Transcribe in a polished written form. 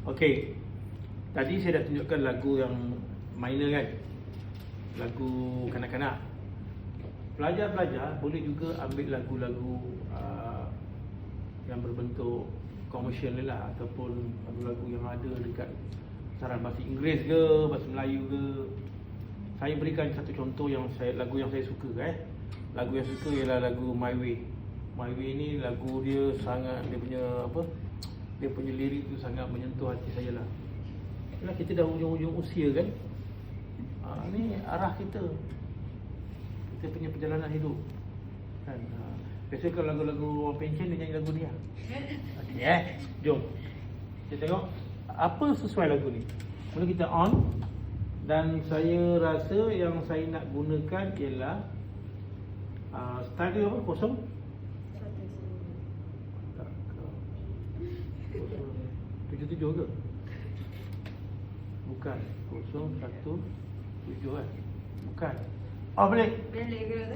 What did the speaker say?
Okey. Tadi saya dah tunjukkan lagu yang minor kan. Lagu kanak-kanak. Pelajar-pelajar boleh juga ambil lagu-lagu yang berbentuk komersial ni lah, ataupun lagu-lagu yang ada dekat saran bahasa Inggeris ke, bahasa Melayu ke. Saya berikan satu contoh lagu yang saya suka Lagu yang suka ialah lagu My Way. My Way ni lagu dia sangat, dia punya lirik tu sangat menyentuh hati saya lah. Yalah, kita dah hujung-hujung usia kan. Ni arah kita punya perjalanan hidup kan. Biasa kalau lagu-lagu orang pencen dia nyanyi lagu ni lah. Okey jom kita tengok apa sesuai lagu ni. Mula kita on. Dan saya rasa yang saya nak gunakan ialah style dia apa? Kosong? 77 ke? Bukan. 017 kan? Bukan. Oh, balik. Balik ke?